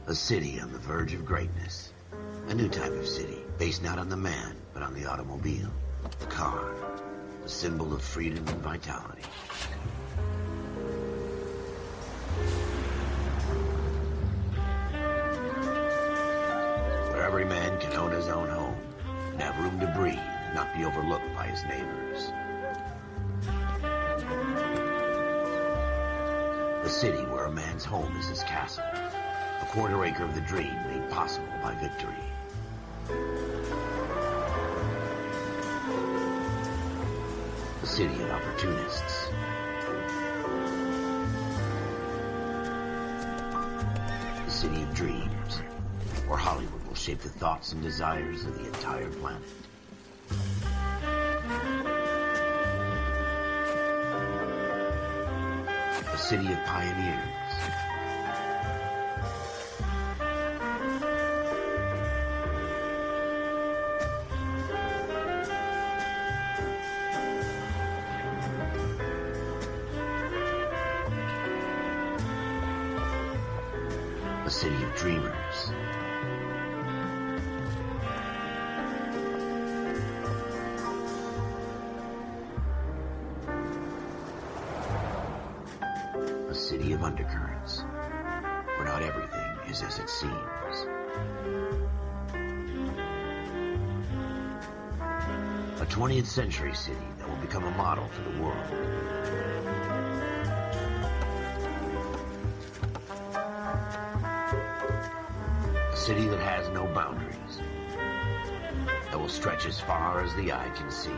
A city on the verge of greatness. A new type of city, based not on the man, but on the automobile. The car. The symbol of freedom and vitality. Where every man can own his own home, and have room to breathe, and not be overlooked by his neighbors. A city where a man's home is his castle. A quarter acre of the dream made possible by victory. A city of opportunists. A city of dreams, where Hollywood will shape the thoughts and desires of the entire planet. A city of pioneers. A city of dreamers. A city of undercurrents, where not everything is as it seems. A 20th century city that will become a model for the world. A city that has no boundaries, that will stretch as far as the eye can see.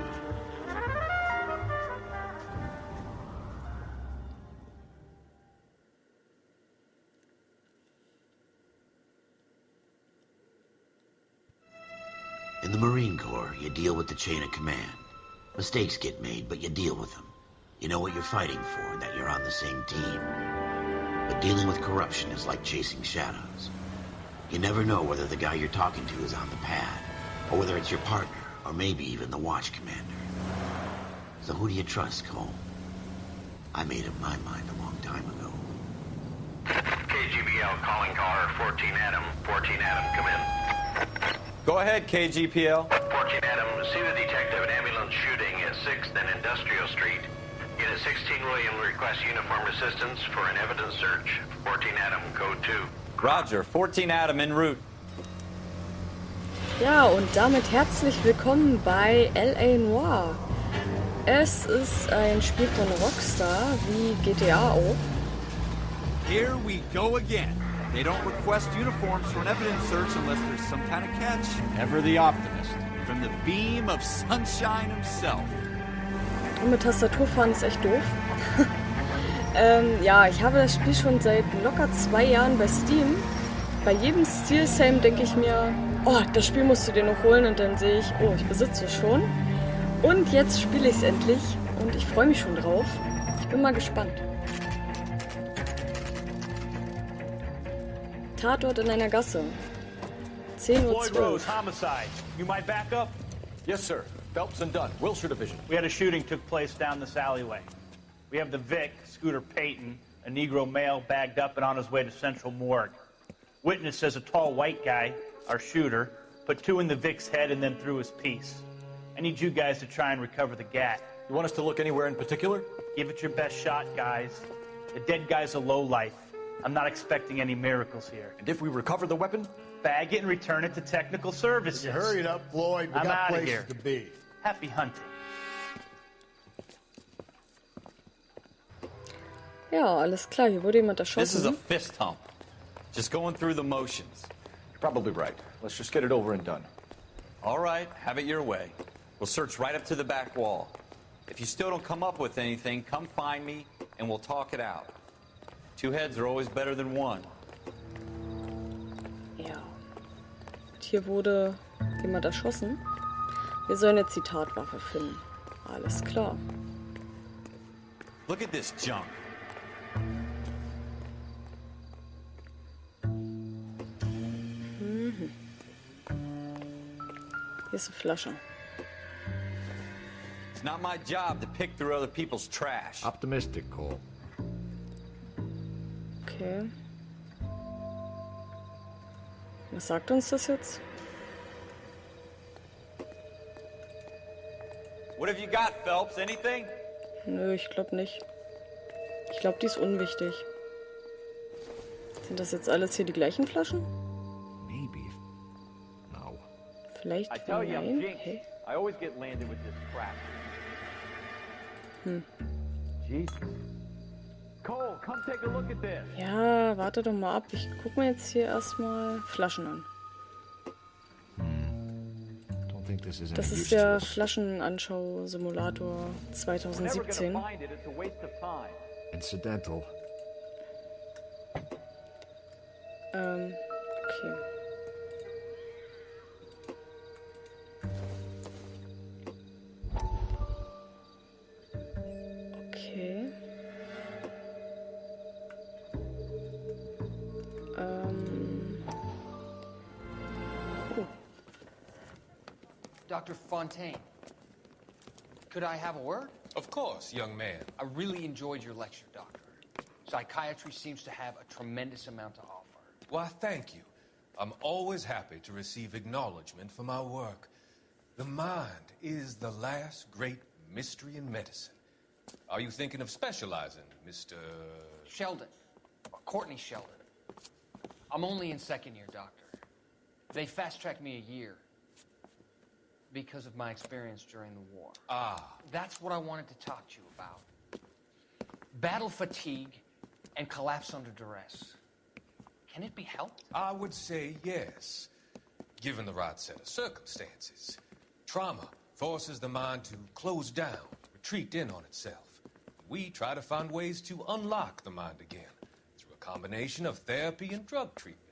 In the Marine Corps, you deal with the chain of command. Mistakes get made, but you deal with them. You know what you're fighting for, and that you're on the same team. But dealing with corruption is like chasing shadows. You never know whether the guy you're talking to is on the pad, or whether it's your partner, or maybe even the watch commander. So who do you trust, Cole? I made up my mind a long time ago. KGBL calling caller 14 Adam. 14 Adam, come in. Go ahead, KGPL. 14 Adam, see the detective at ambulance shooting at 6th and Industrial Street. Unit 16 William requests uniformed assistance for an evidence search. 14 Adam, code 2. Roger, 14 Adam en route. Ja, und damit herzlich willkommen bei LA Noire. Es ist ein Spiel von Rockstar, wie GTA auch. Here we go again. They don't request uniforms for an evidence search unless there's some kind of catch. Ever the optimist. From the beam of sunshine himself. Und mit Tastaturfahren ist echt doof. Ja, ich habe das Spiel schon seit locker 2 Jahren bei Steam. Bei jedem Steal-Same denke ich mir, oh, das Spiel musst du dir noch holen, und dann sehe ich, oh, ich besitze es schon. Und jetzt spiele ich es endlich und ich freue mich schon drauf. Ich bin mal gespannt. Tatort in einer Gasse. 10:12 Uhr. Homicide. You might back up? Yes, sir. Phelps and Dunn, Wilshire Division. We had a shooting took place down this alleyway. We have the Vic, Scooter Payton, a Negro male bagged up and on his way to Central Morgue. Witness says a tall white guy, our shooter, put 2 in the Vic's head and then threw his piece. I need you guys to try and recover the gat. You want us to look anywhere in particular? Give it your best shot, guys. The dead guy's a lowlife. I'm not expecting any miracles here. And if we recover the weapon? Bag it and return it to technical services. You hurry it up, Floyd. We I'm got outta places here. to be. Happy hunting. Ja, alles klar, hier wurde jemand This is a erschossen. fist hump. Just going through the motions. You're probably right. Let's just get it over and done. All right, have it your way. We'll search right up to the back wall. If you still don't come up with anything, come find me and we'll talk it out. 2 heads are always better than 1. Ja. Und hier wurde jemand erschossen. Wir sollen jetzt die Tatwaffe finden. Alles klar. Look at this junk. Hier ist eine Flasche. It's not my job to pick through other people's trash. Optimistic, Cole. Okay. Was sagt uns das jetzt? What have you got, Phelps? Anything? Nö, ich glaube nicht. Ich glaube, die ist unwichtig. Sind das jetzt alles hier die gleichen Flaschen? Maybe. No. Vielleicht I tell you, I'm nein? jinxed. Hey. I always get landed with this crap. Jesus. Cole, come take a look at this. Ja, warte doch mal ab. Ich guck mir jetzt hier erstmal Flaschen an. Don't think this is Das any ist use to der us. Flaschenanschau-Simulator We're never 2017. gonna find it. It's a waste of time. Incidental. Okay. Okay. Oh. Dr. Fontaine, could I have a word? Of course, young man. I really enjoyed your lecture, Doctor. Psychiatry seems to have a tremendous amount to offer. Why, thank you. I'm always happy to receive acknowledgement for my work. The mind is the last great mystery in medicine. Are you thinking of specializing, Mr. Sheldon, or Courtney Sheldon. I'm only in second year, Doctor. They fast-tracked me a year because of my experience during the war. Ah, That's what I wanted to talk to you about. Battle fatigue and collapse under duress. Can it be helped? I would say yes, given the right set of circumstances. Trauma forces the mind to close down, retreat in on itself. We try to find ways to unlock the mind again through a combination of therapy and drug treatment.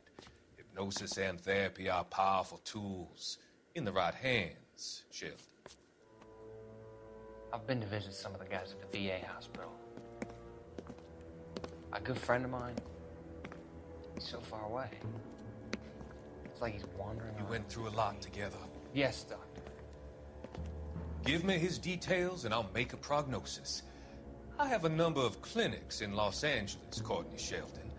Hypnosis and therapy are powerful tools in the right hands, Sheldon. I've been to visit some of the guys at the VA hospital. A good friend of mine, he's so far away. It's like he's wandering You around. went through a lot together. Yes, Doctor. Give me his details and I'll make a prognosis. I have a number of clinics in Los Angeles, Courtney Sheldon,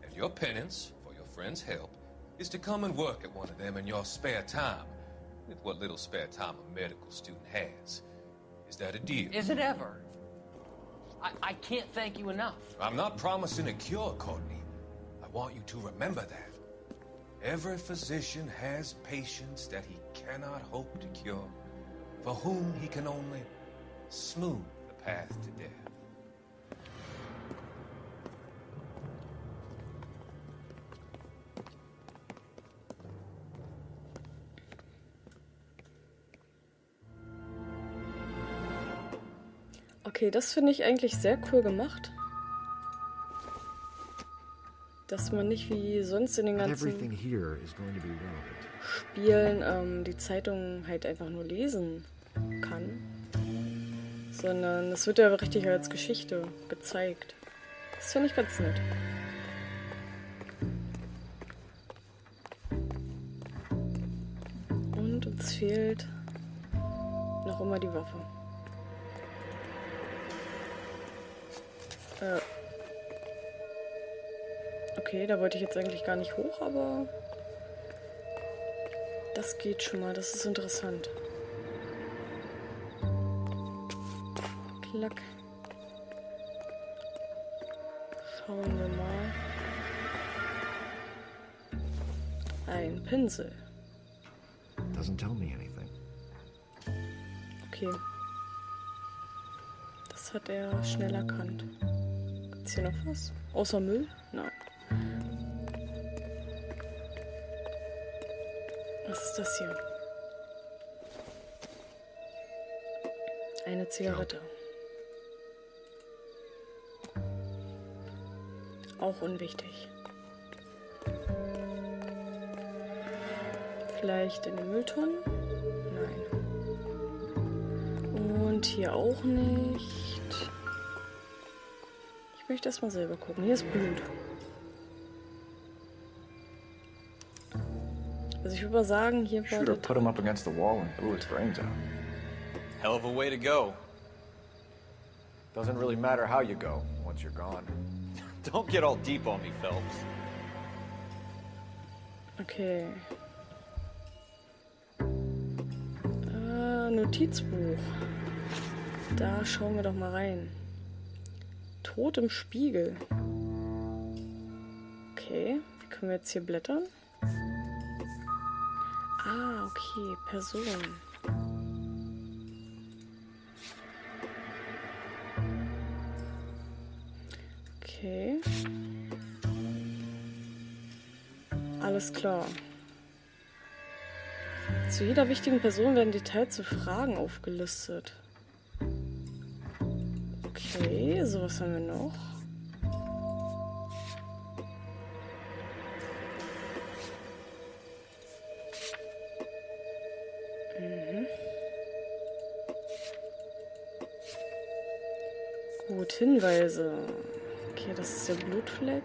and your penance, for your friend's help, is to come and work at one of them in your spare time, with what little spare time a medical student has. Is that a deal? Is it ever? I can't thank you enough. I'm not promising a cure, Courtney. I want you to remember that. Every physician has patients that he cannot hope to cure, for whom he can only smooth the path to death. Okay, das finde ich eigentlich sehr cool gemacht. Dass man nicht wie sonst in den Everything ganzen here is going to be relevant. Spielen die Zeitung halt einfach nur lesen kann. Sondern es wird ja richtig als Geschichte gezeigt. Das finde ich ganz nett. Und uns fehlt noch immer die Waffe. Okay, da wollte ich jetzt eigentlich gar nicht hoch, aber das geht schon mal, das ist interessant. Klack. Schauen wir mal. Ein Pinsel. Doesn't tell me anything. Okay. Das hat er schnell erkannt. Gibt's hier noch was? Außer Müll? Nein. Was ist das hier? Eine Zigarette. Auch unwichtig. Vielleicht in den Mülltonnen? Nein. Und hier auch nicht. Ich möchte erst mal selber gucken. Hier ist Blut. Also ich würde mal sagen, hier war Shooter der put him up against the wall and blew his brains out. Hell of a way to go. Doesn't really matter how you go once you're gone. Don't get all deep on me, Phelps. Okay. Notizbuch. Da schauen wir doch mal rein. Tod im Spiegel. Okay, wie können wir jetzt hier blättern? Ah, okay, Person. Okay. Alles klar. Zu jeder wichtigen Person werden Details zu Fragen aufgelistet. Okay, so was haben wir noch? Gut, Hinweise. Okay, das ist der Blutfleck.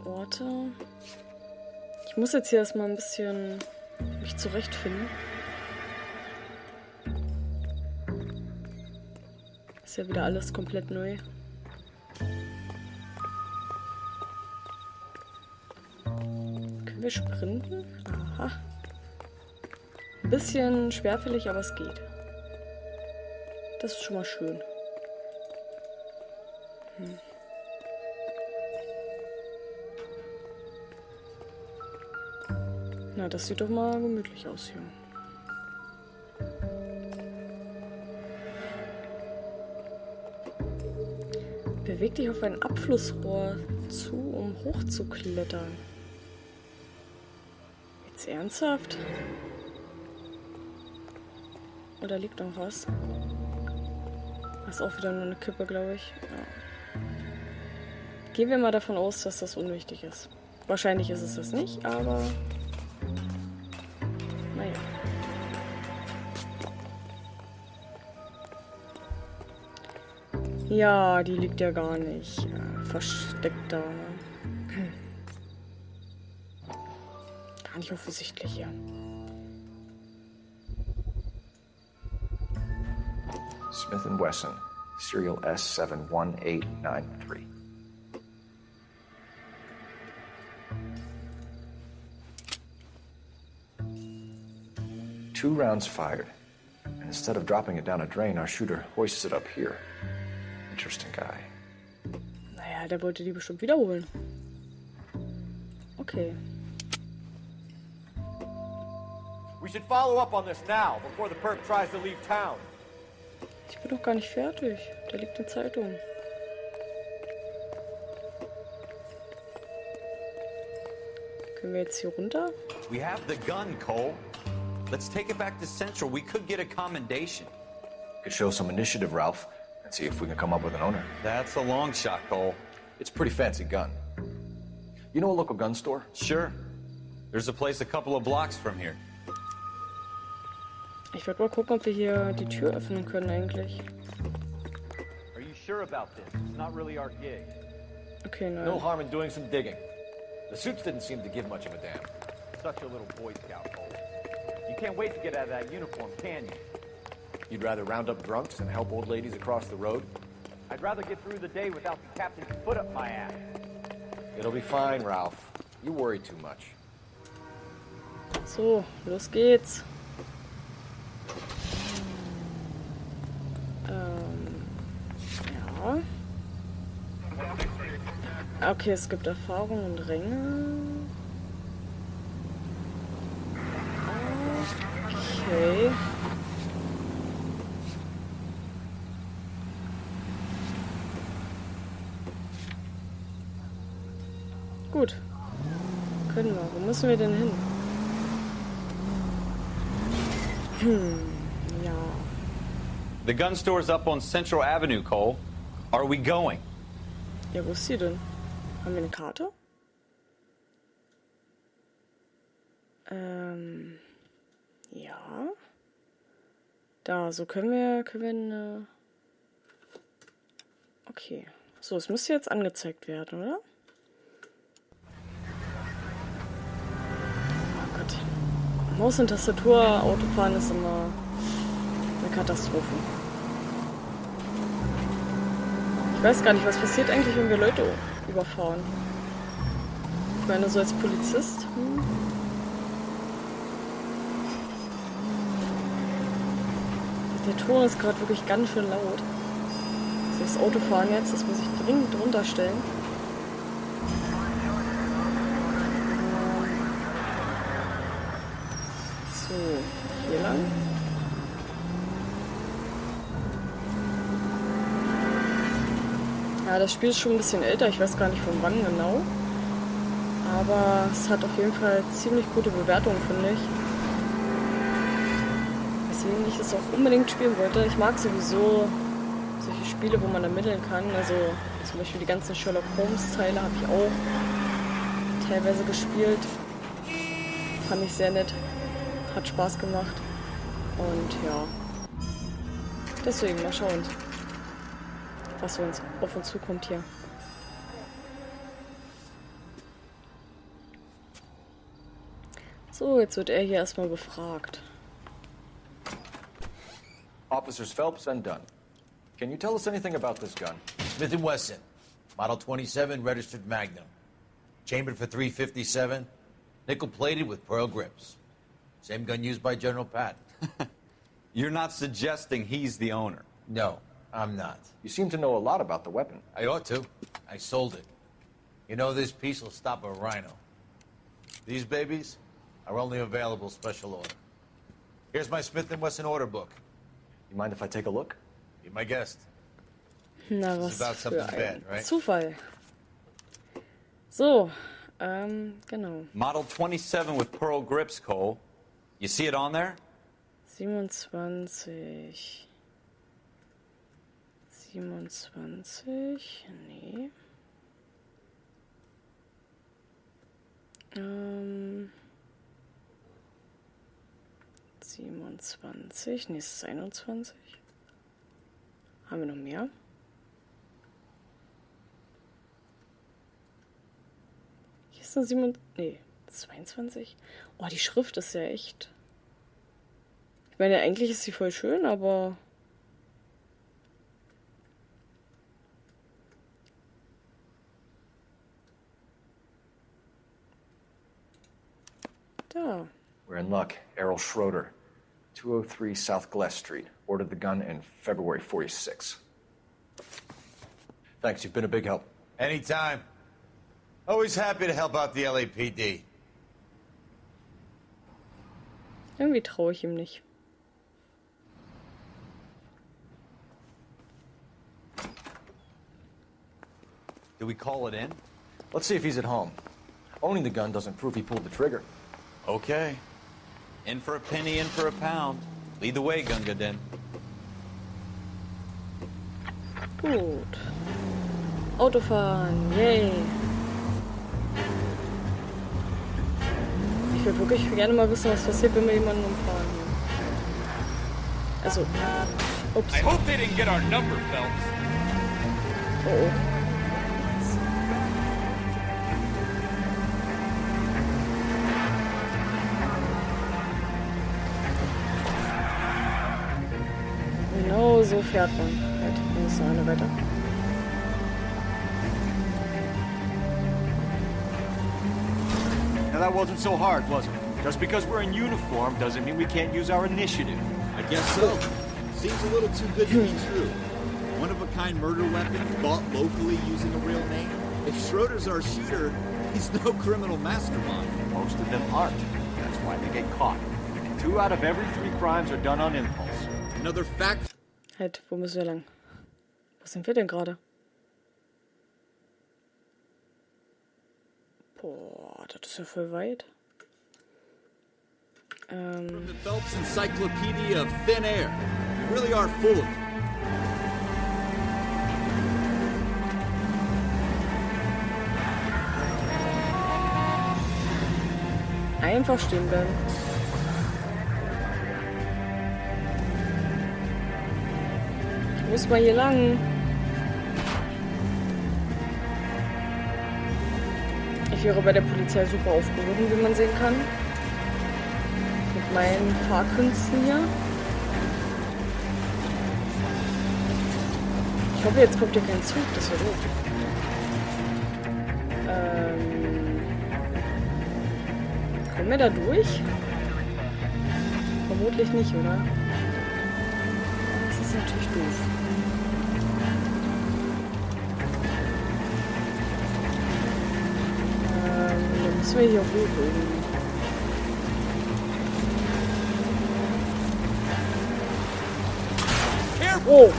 Orte. Ich muss jetzt hier erstmal ein bisschen mich zurechtfinden. Ist ja wieder alles komplett neu. Können wir sprinten? Aha. Ein bisschen schwerfällig, aber es geht. Das ist schon mal schön. Na, das sieht doch mal gemütlich aus hier. Beweg dich auf ein Abflussrohr zu, um hochzuklettern. Jetzt ernsthaft? Oder liegt noch was? Das ist auch wieder nur eine Kippe, glaube ich. Ja. Gehen wir mal davon aus, dass das unwichtig ist. Wahrscheinlich ist es das nicht, aber... Naja. Ja, die liegt ja gar nicht versteckt da. Ne? Gar nicht offensichtlich hier. Smith & Wesson, serial S71893. Two rounds fired, and instead of dropping it down a drain, our shooter hoists it up here. Interesting guy. Naja, der wollte die bestimmt wiederholen. Okay. We should follow up on this now, before the perp tries to leave town. Ich bin noch gar nicht fertig. Da liegt eine Zeitung. Können wir jetzt hier runter? We have the gun, Cole. Let's take it back to Central. We could get a commendation. Could show some initiative, Ralph, and see if we can come up with an owner. That's a long shot, Cole. It's a pretty fancy gun. You know a local gun store? Sure. There's a place a couple of blocks from here. Ich werde mal gucken, ob wir hier die Tür öffnen können eigentlich. Are you sure about this? It's not really our gig. Okay, nein. No harm in doing some digging. The suits didn't seem to give much of a damn. Such a little Boy Scout, Cole. You can't wait to get out of that uniform, can you? You'd rather round up drunks than help old ladies across the road? I'd rather get through the day without the captain's foot up my ass. It'll be fine, Ralph. You worry too much. So, los geht's. Ja. Okay, es gibt Erfahrungen und Ränge. Okay. Gut. Können wir. Wo müssen wir denn hin? Ja. The gun store's up on Central Avenue, Cole. Are we going? Ja, wo ist sie denn? Haben wir eine Karte? Ja. Da, so können wir eine... Okay. So, es müsste jetzt angezeigt werden, oder? Oh Gott. Maus und Tastatur, Autofahren ist immer eine Katastrophe. Ich weiß gar nicht, was passiert eigentlich, wenn wir Leute überfahren. meine, so als Polizist. Der Ton ist gerade wirklich ganz schön laut. Also das Autofahren jetzt, das muss ich dringend runterstellen. So, hier lang. Ja, das Spiel ist schon ein bisschen älter, ich weiß gar nicht von wann genau. Aber es hat auf jeden Fall ziemlich gute Bewertungen, finde ich. Deswegen ich es auch unbedingt spielen wollte. Ich mag sowieso solche Spiele, wo man ermitteln kann. Also zum Beispiel die ganzen Sherlock Holmes Teile habe ich auch teilweise gespielt. Fand ich sehr nett. Hat Spaß gemacht. Und ja. Deswegen mal schauen, was uns auf uns zukommt hier. So, jetzt wird er hier erstmal befragt. Officers Phelps and Dunn. Can you tell us anything about this gun? Smith & Wesson, Model 27, registered Magnum. Chambered for .357, nickel-plated with pearl grips. Same gun used by General Patton. You're not suggesting he's the owner? No, I'm not. You seem to know a lot about the weapon. I ought to. I sold it. You know, this piece will stop a rhino. These babies are only available special order. Here's my Smith & Wesson order book. You mind if I take a look? Be my guest. Na, This is was about für something ein bad, right? Zufall. So, genau. Model 27 with pearl grips, Cole. You see it on there? 27. 27. Nee. 27. Nee, es ist 21. Haben wir noch mehr? Hier ist eine 7. Nee, 22. Oh, die Schrift ist ja echt. Ich meine, eigentlich ist sie voll schön, aber. Da. We're in luck. Errol Schroeder, 203 South Glass Street. Ordered the gun in February 46. Thanks, you've been a big help. Anytime. Always happy to help out the LAPD. Irgendwie traue ich ihm nicht. Do we call it in? Let's see if he's at home. Owning the gun doesn't prove he pulled the trigger. Okay. In for a penny, in for a pound. Lead the way, Gunga Din. Gut. Autofahren, yay. Ich würde wirklich gerne mal wissen, was passiert, wenn wir jemanden umfahren. Also, ups. I hope they didn't get our number, Phelps. Oh, oh. Genau so fährt man. Halt, hier ist noch eine weiter. Now that wasn't so hard, was it? Just because we're in uniform doesn't mean we can't use our initiative. I guess so. Seems a little too good to be true. One-of-a-kind murder weapon bought locally using a real name. If Schroeder's our shooter, he's no criminal mastermind. Most of them aren't. That's why they get caught. 2 out of every 3 crimes are done on impulse. Another fact. Halt, wo müssen wir lang? Wo sind wir denn gerade? Boah, das ist ja voll weit. From the Phelps Encyclopedia of Thin Air. You really are full of it. Einfach stehen bleiben. Ich muss mal hier lang. Ich wäre bei der Polizei super aufgehoben, wie man sehen kann. Mit meinen Fahrkünsten hier. Ich hoffe, jetzt kommt hier kein Zug, das wäre doof. Kommen wir da durch? Vermutlich nicht, oder? Das ist natürlich doof. Dann müssen wir hier hoch irgendwie. Oh.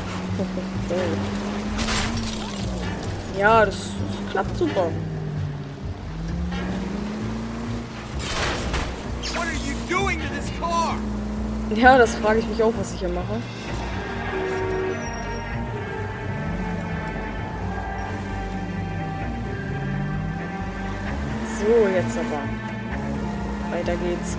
Ja, das klappt super. What are you doing to this car? Ja, das frage ich mich auch, was ich hier mache. So, jetzt aber. Weiter geht's.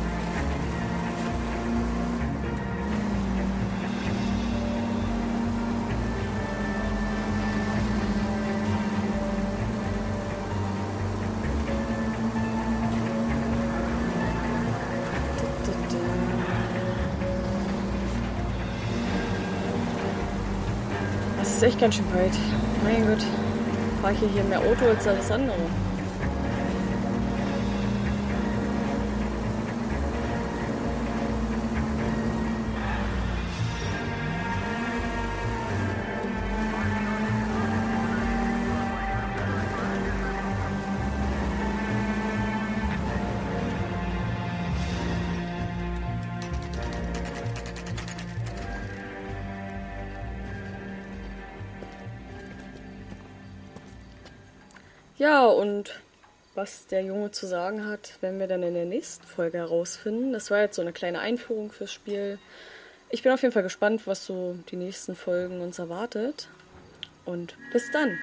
Das ist echt ganz schön weit. Mein Gott. Fahre ich hier mehr Auto als alles andere. Ja, und was der Junge zu sagen hat, werden wir dann in der nächsten Folge herausfinden. Das war jetzt so eine kleine Einführung fürs Spiel. Ich bin auf jeden Fall gespannt, was so die nächsten Folgen uns erwartet. Und bis dann!